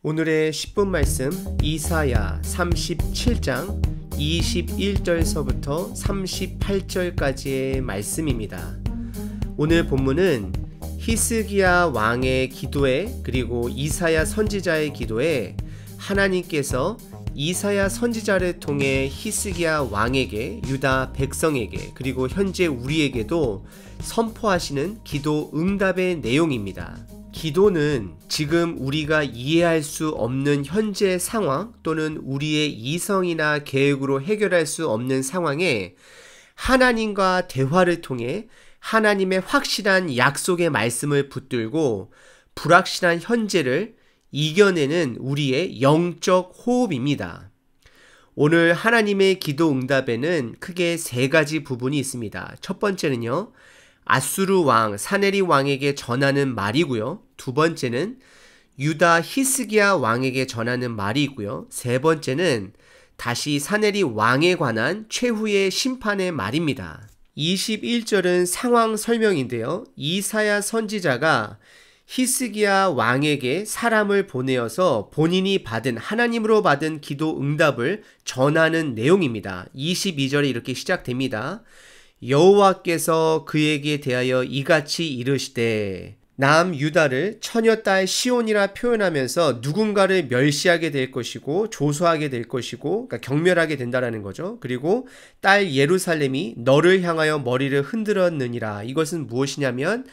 오늘의 10분 말씀 이사야 37장 21절서부터 38절까지의 말씀입니다. 오늘 본문은 히스기야 왕의 기도에 그리고 이사야 선지자의 기도에 하나님께서 이사야 선지자를 통해 히스기야 왕에게, 유다 백성에게, 그리고 현재 우리에게도 선포하시는 기도 응답의 내용입니다. 기도는 지금 우리가 이해할 수 없는 현재 상황 또는 우리의 이성이나 계획으로 해결할 수 없는 상황에 하나님과 대화를 통해 하나님의 확실한 약속의 말씀을 붙들고 불확실한 현재를 이겨내는 우리의 영적 호흡입니다. 오늘 하나님의 기도 응답에는 크게 세 가지 부분이 있습니다. 첫 번째는요, 아수르 왕 사네립 왕에게 전하는 말이고요. 두 번째는 유다 히스기야 왕에게 전하는 말이고요. 세 번째는 다시 사네립 왕에 관한 최후의 심판의 말입니다. 21절은 상황 설명인데요. 이사야 선지자가 히스기야 왕에게 사람을 보내어서 본인이 받은, 하나님으로 받은 기도 응답을 전하는 내용입니다. 22절에 이렇게 시작됩니다. 여호와께서 그에게 대하여 이같이 이르시되 남유다를 처녀딸 시온이라 표현하면서 누군가를 멸시하게 될 것이고 조소하게 될 것이고, 그러니까 경멸하게 된다라는 거죠. 그리고 딸 예루살렘이 너를 향하여 머리를 흔들었느니라. 이것은 무엇이냐면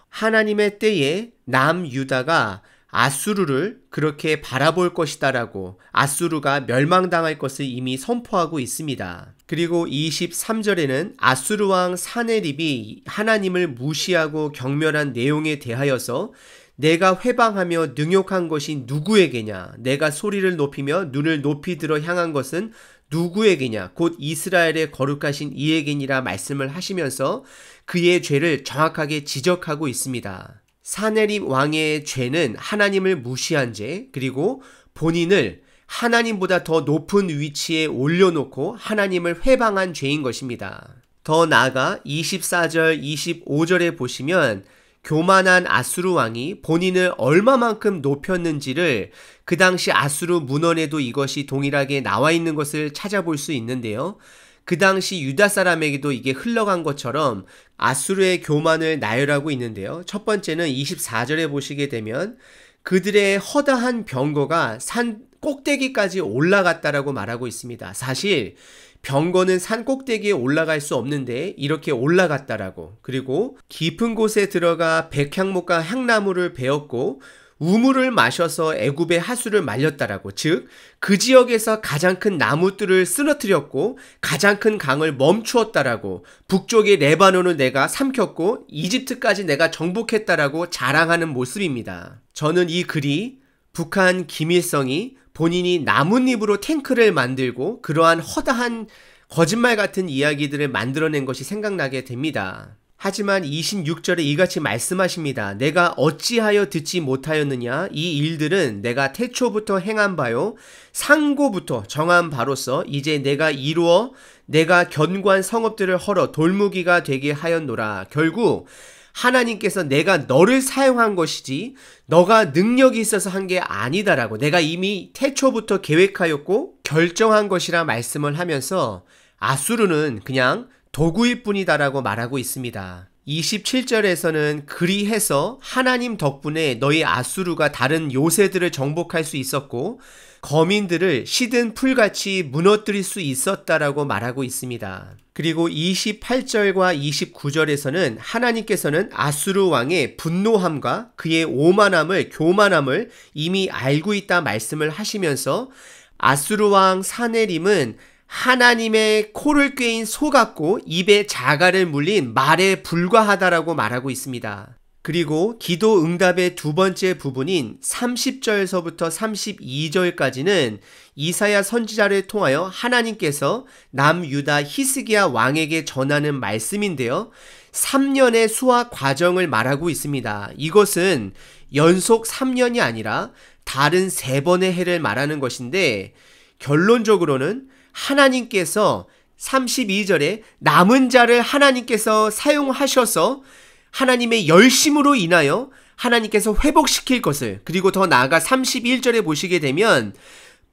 하나님의 때에 남유다가 아수르를 그렇게 바라볼 것이다라고, 아수르가 멸망당할 것을 이미 선포하고 있습니다. 그리고 23절에는 아수르 왕 사네립이 하나님을 무시하고 경멸한 내용에 대하여서 내가 회방하며 능욕한 것이 누구에게냐, 내가 소리를 높이며 눈을 높이 들어 향한 것은 누구에게냐, 곧 이스라엘의 거룩하신 이에게니라 말씀을 하시면서 그의 죄를 정확하게 지적하고 있습니다. 사네립 왕의 죄는 하나님을 무시한 죄, 그리고 본인을 하나님보다 더 높은 위치에 올려놓고 하나님을 회방한 죄인 것입니다. 더 나아가 24절, 25절에 보시면 교만한 아수르 왕이 본인을 얼마만큼 높였는지를 그 당시 아수르 문헌에도 이것이 동일하게 나와 있는 것을 찾아볼 수 있는데요. 그 당시 유다 사람에게도 이게 흘러간 것처럼 아수르의 교만을 나열하고 있는데요. 첫 번째는 24절에 보시게 되면 그들의 허다한 병거가 산 꼭대기까지 올라갔다라고 말하고 있습니다. 사실 병거는 산 꼭대기에 올라갈 수 없는데 이렇게 올라갔다라고, 그리고 깊은 곳에 들어가 백향목과 향나무를 베었고 우물을 마셔서 애굽의 하수를 말렸다라고, 즉 그 지역에서 가장 큰 나무들을 쓰러뜨렸고 가장 큰 강을 멈추었다라고, 북쪽의 레바논을 내가 삼켰고 이집트까지 내가 정복했다라고 자랑하는 모습입니다. 저는 이 글이 북한 김일성이 본인이 나뭇잎으로 탱크를 만들고 그러한 허다한 거짓말 같은 이야기들을 만들어낸 것이 생각나게 됩니다. 하지만 26절에 이같이 말씀하십니다. 내가 어찌하여 듣지 못하였느냐? 이 일들은 내가 태초부터 행한 바요 상고부터 정한 바로서 이제 내가 이루어 내가 견고한 성읍들을 헐어 돌무기가 되게 하였노라. 결국 하나님께서 내가 너를 사용한 것이지 너가 능력이 있어서 한 게 아니다라고, 내가 이미 태초부터 계획하였고 결정한 것이라 말씀을 하면서 아수르는 그냥 도구일 뿐이다라고 말하고 있습니다. 27절에서는 그리해서 하나님 덕분에 너희 아수르가 다른 요새들을 정복할 수 있었고 거민들을 시든 풀같이 무너뜨릴 수 있었다라고 말하고 있습니다. 그리고 28절과 29절에서는 하나님께서는 아수르 왕의 분노함과 그의 오만함을, 교만함을 이미 알고 있다 말씀을 하시면서 아수르 왕 사네립은 하나님의 코를 꿰인 소 같고 입에 자갈을 물린 말에 불과하다라고 말하고 있습니다. 그리고 기도 응답의 두 번째 부분인 30절서부터 32절까지는 이사야 선지자를 통하여 하나님께서 남유다 히스기야 왕에게 전하는 말씀인데요. 3년의 수학 과정을 말하고 있습니다. 이것은 연속 3년이 아니라 다른 3번의 해를 말하는 것인데, 결론적으로는 하나님께서 32절에 남은 자를 하나님께서 사용하셔서 하나님의 열심으로 인하여 하나님께서 회복시킬 것을, 그리고 더 나아가 31절에 보시게 되면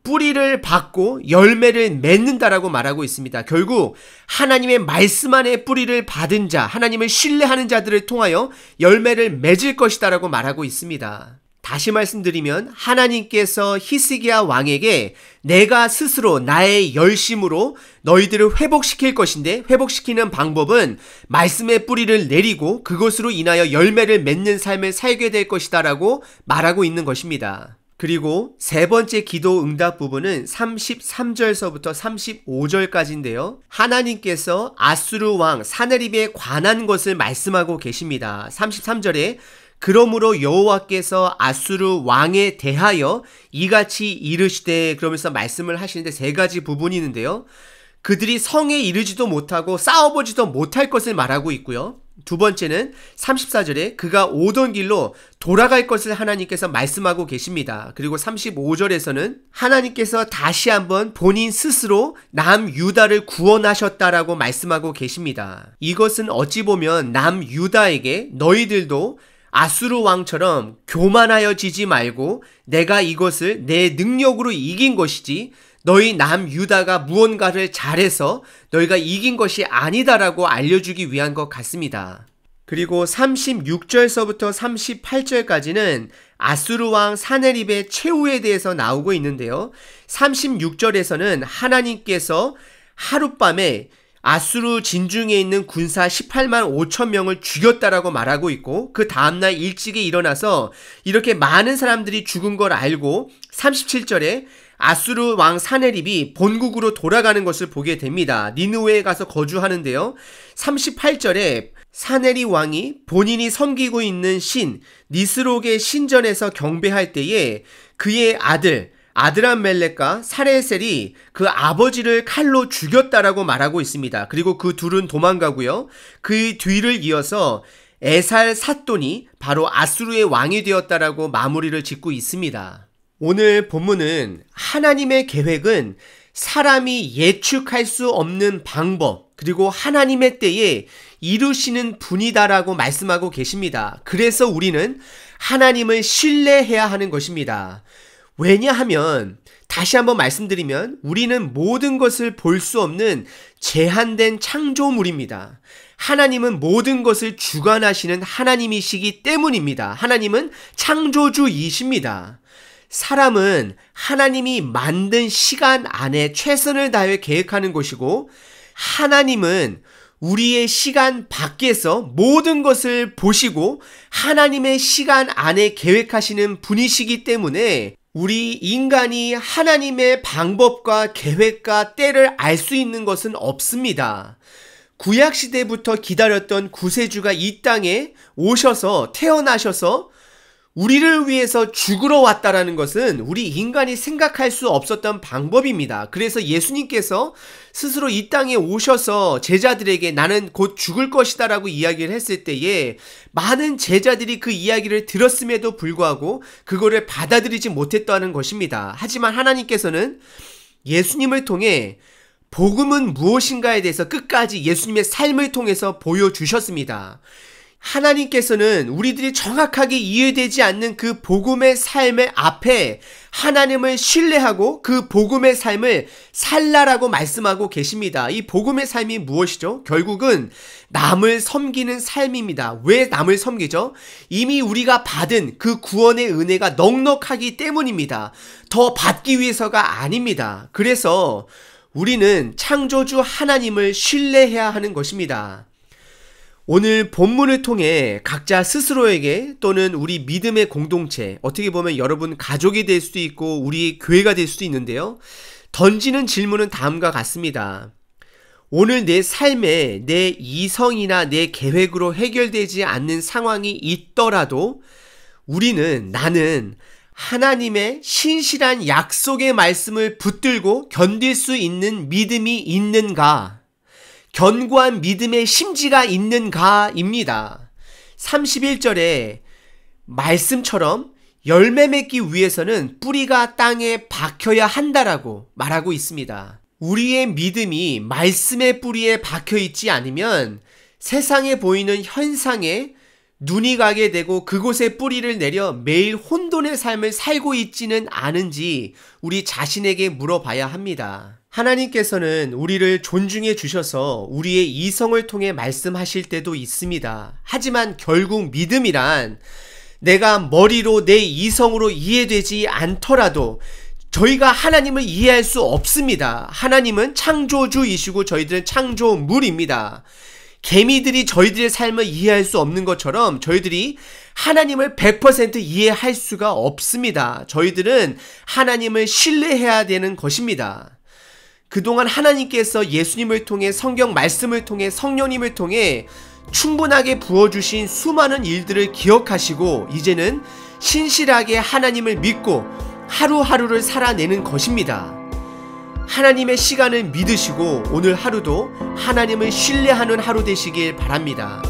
뿌리를 받고 열매를 맺는다라고 말하고 있습니다. 결국 하나님의 말씀 안에 뿌리를 받은 자, 하나님을 신뢰하는 자들을 통하여 열매를 맺을 것이다라고 말하고 있습니다. 다시 말씀드리면 하나님께서 히스기야 왕에게 내가 스스로 나의 열심으로 너희들을 회복시킬 것인데, 회복시키는 방법은 말씀의 뿌리를 내리고 그것으로 인하여 열매를 맺는 삶을 살게 될 것이다 라고 말하고 있는 것입니다. 그리고 세 번째 기도 응답 부분은 33절서부터 35절까지인데요. 하나님께서 아수르 왕 사네립에 관한 것을 말씀하고 계십니다. 33절에 그러므로 여호와께서 아수르 왕에 대하여 이같이 이르시되, 그러면서 말씀을 하시는데 세 가지 부분이 있는데요. 그들이 성에 이르지도 못하고 싸워보지도 못할 것을 말하고 있고요. 두 번째는 34절에 그가 오던 길로 돌아갈 것을 하나님께서 말씀하고 계십니다. 그리고 35절에서는 하나님께서 다시 한번 본인 스스로 남유다를 구원하셨다라고 말씀하고 계십니다. 이것은 어찌 보면 남유다에게 너희들도 아수르 왕처럼 교만하여지지 말고 내가 이것을 내 능력으로 이긴 것이지 너희 남유다가 무언가를 잘해서 너희가 이긴 것이 아니다라고 알려주기 위한 것 같습니다. 그리고 36절서부터 38절까지는 아수르 왕 사네립의 최후에 대해서 나오고 있는데요. 36절에서는 하나님께서 하룻밤에 아수르 진중에 있는 군사 18만 5천 명을 죽였다라고 말하고 있고, 그 다음날 일찍이 일어나서 이렇게 많은 사람들이 죽은 걸 알고 37절에 아수르 왕 사네립이 본국으로 돌아가는 것을 보게 됩니다. 니느웨에 가서 거주하는데요. 38절에 사네립 왕이 본인이 섬기고 있는 신 니스록의 신전에서 경배할 때에 그의 아들 아드람멜렉과 사레셀이 그 아버지를 칼로 죽였다라고 말하고 있습니다. 그리고 그 둘은 도망가고요. 그 뒤를 이어서 에살 삿돈이 바로 아수르의 왕이 되었다라고 마무리를 짓고 있습니다. 오늘 본문은 하나님의 계획은 사람이 예측할 수 없는 방법, 그리고 하나님의 때에 이루시는 분이다라고 말씀하고 계십니다. 그래서 우리는 하나님을 신뢰해야 하는 것입니다. 왜냐하면 다시 한번 말씀드리면 우리는 모든 것을 볼 수 없는 제한된 창조물입니다. 하나님은 모든 것을 주관하시는 하나님이시기 때문입니다. 하나님은 창조주이십니다. 사람은 하나님이 만든 시간 안에 최선을 다해 계획하는 것이고, 하나님은 우리의 시간 밖에서 모든 것을 보시고 하나님의 시간 안에 계획하시는 분이시기 때문에 우리 인간이 하나님의 방법과 계획과 때를 알 수 있는 것은 없습니다. 구약시대부터 기다렸던 구세주가 이 땅에 오셔서 태어나셔서 우리를 위해서 죽으러 왔다라는 것은 우리 인간이 생각할 수 없었던 방법입니다. 그래서 예수님께서 스스로 이 땅에 오셔서 제자들에게 나는 곧 죽을 것이다 라고 이야기를 했을 때에 많은 제자들이 그 이야기를 들었음에도 불구하고 그거를 받아들이지 못했다는 것입니다. 하지만 하나님께서는 예수님을 통해 복음은 무엇인가에 대해서 끝까지 예수님의 삶을 통해서 보여주셨습니다. 하나님께서는 우리들이 정확하게 이해되지 않는 그 복음의 삶의 앞에 하나님을 신뢰하고 그 복음의 삶을 살라라고 말씀하고 계십니다. 이 복음의 삶이 무엇이죠? 결국은 남을 섬기는 삶입니다. 왜 남을 섬기죠? 이미 우리가 받은 그 구원의 은혜가 넉넉하기 때문입니다. 더 받기 위해서가 아닙니다. 그래서 우리는 창조주 하나님을 신뢰해야 하는 것입니다. 오늘 본문을 통해 각자 스스로에게 또는 우리 믿음의 공동체, 어떻게 보면 여러분 가족이 될 수도 있고 우리 교회가 될 수도 있는데요. 던지는 질문은 다음과 같습니다. 오늘 내 삶에 내 이성이나 내 계획으로 해결되지 않는 상황이 있더라도 나는 하나님의 신실한 약속의 말씀을 붙들고 견딜 수 있는 믿음이 있는가? 견고한 믿음의 심지가 있는가입니다. 31절에 말씀처럼 열매 맺기 위해서는 뿌리가 땅에 박혀야 한다라고 말하고 있습니다. 우리의 믿음이 말씀의 뿌리에 박혀 있지 않으면 세상에 보이는 현상에 눈이 가게 되고 그곳에 뿌리를 내려 매일 혼돈의 삶을 살고 있지는 않은지 우리 자신에게 물어봐야 합니다. 하나님께서는 우리를 존중해 주셔서 우리의 이성을 통해 말씀하실 때도 있습니다. 하지만 결국 믿음이란 내가 머리로 내 이성으로 이해되지 않더라도 저희가 하나님을 이해할 수 없습니다. 하나님은 창조주이시고 저희들은 창조물입니다. 개미들이 저희들의 삶을 이해할 수 없는 것처럼 저희들이 하나님을 100% 이해할 수가 없습니다. 저희들은 하나님을 신뢰해야 되는 것입니다. 그동안 하나님께서 예수님을 통해 성경 말씀을 통해 성령님을 통해 충분하게 부어주신 수많은 일들을 기억하시고 이제는 신실하게 하나님을 믿고 하루하루를 살아내는 것입니다. 하나님의 시간을 믿으시고 오늘 하루도 하나님을 신뢰하는 하루 되시길 바랍니다.